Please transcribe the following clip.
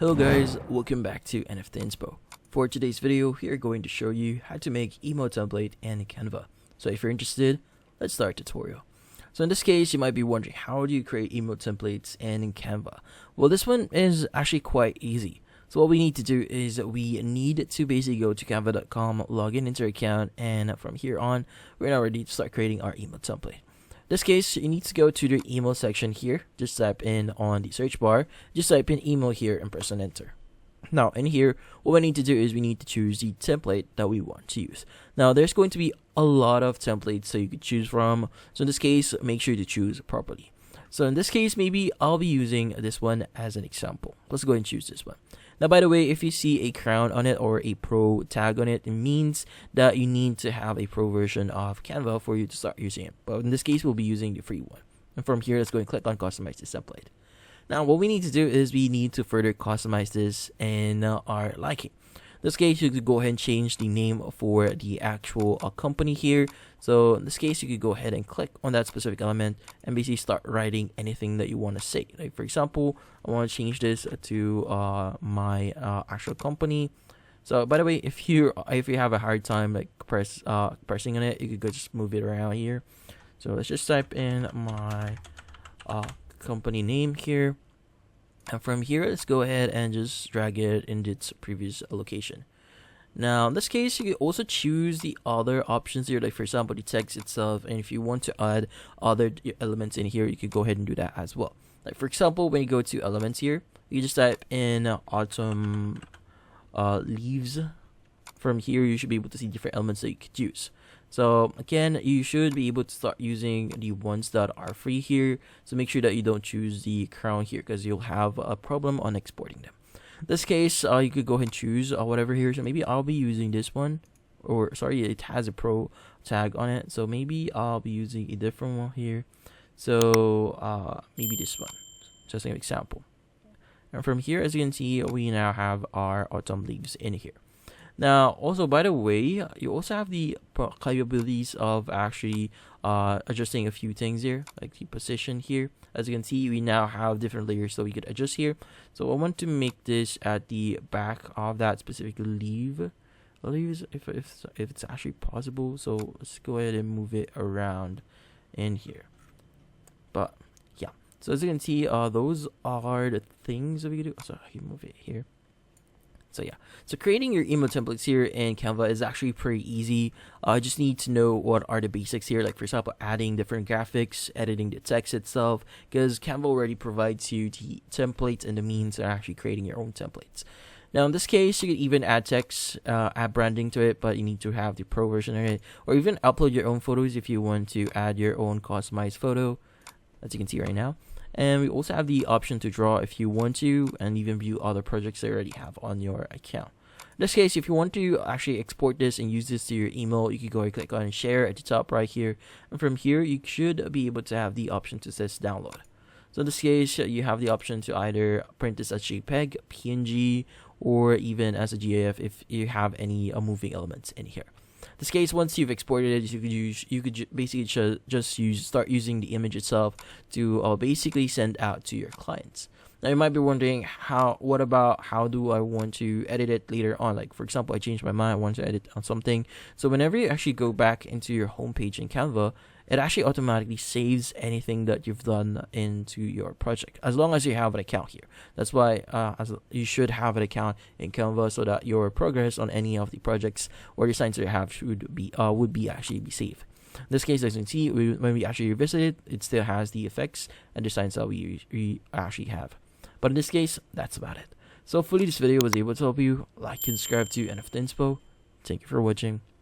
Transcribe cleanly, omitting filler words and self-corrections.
Hello guys, welcome back to NFT Inspo. For today's video, we are going to show you how to make emo template in Canva. So if you're interested, let's start the tutorial. So in this case, you might be wondering, how do you create emo templates in Canva? Well, this one is actually quite easy. So what we need to do is we need to basically go to canva.com, log in into our account, and from here on, we're now ready to start creating our emo template. In this case, you need to go to the email section here. Just type in on the search bar, just type in email here and press on enter. Now in here, what we need to do is we need to choose the template that we want to use. Now there's going to be a lot of templates that you could choose from. So in this case, make sure to choose properly. So in this case, maybe I'll be using this one as an example. Let's go ahead and choose this one. Now, by the way, if you see a crown on it or a pro tag on it, it means that you need to have a pro version of Canva for you to start using it. But in this case, we'll be using the free one. And from here, let's go and click on customize this template. Now, what we need to do is we need to further customize this in our liking. In this case, you could go ahead and change the name for the actual company here. So in this case, you could go ahead and click on that specific element and basically start writing anything that you want to say. Like for example, I want to change this to my actual company. So by the way, if you have a hard time like pressing on it, you could go just move it around here. So let's just type in my company name here. And from here, let's go ahead and just drag it in its previous location. Now, in this case, you can also choose the other options here, like for example, the text itself. And if you want to add other elements in here, you could go ahead and do that as well. Like for example, when you go to elements here, you just type in autumn leaves. From here, you should be able to see different elements that you could use. So again, you should be able to start using the ones that are free here. So make sure that you don't choose the crown here because you'll have a problem on exporting them. In this case, you could go ahead and choose whatever here. So maybe I'll be using this one, or sorry, it has a pro tag on it. So maybe I'll be using a different one here. So maybe this one, just an example. And from here, as you can see, we now have our autumn leaves in here. Now, also, by the way, you also have the capabilities of actually adjusting a few things here, like the position here. As you can see, we now have different layers that we could adjust here. So I want to make this at the back of that specific leaves, if it's actually possible. So let's go ahead and move it around in here. But yeah, so as you can see, those are the things that we can do. So I can move it here. So yeah, so creating your emo templates here in Canva is actually pretty easy. You just need to know what are the basics here, like for example, adding different graphics, editing the text itself, because Canva already provides you the templates and the means of actually creating your own templates. Now in this case, you can even add text, add branding to it, but you need to have the pro version of it, or even upload your own photos if you want to add your own customized photo, as you can see right now. And we also have the option to draw if you want to, and even view other projects that you already have on your account. In this case, if you want to actually export this and use this to your email, you can go and click on share at the top right here. And from here, you should be able to have the option to says download. So in this case, you have the option to either print this as JPEG, PNG, or even as a GIF if you have any moving elements in here. In this case, once you've exported it, you could basically just start using the image itself to basically send out to your clients. Now you might be wondering, what about how do I want to edit it later on? Like for example, I changed my mind, I want to edit on something. So whenever you actually go back into your homepage in Canva, it actually automatically saves anything that you've done into your project, as long as you have an account here. That's why you should have an account in Canva so that your progress on any of the projects or designs that you have would be saved. In this case, as you can see, when we actually revisit it, it still has the effects and designs that we actually have. But in this case, that's about it. So hopefully this video was able to help you. Like and subscribe to NFT Inspo. Thank you for watching.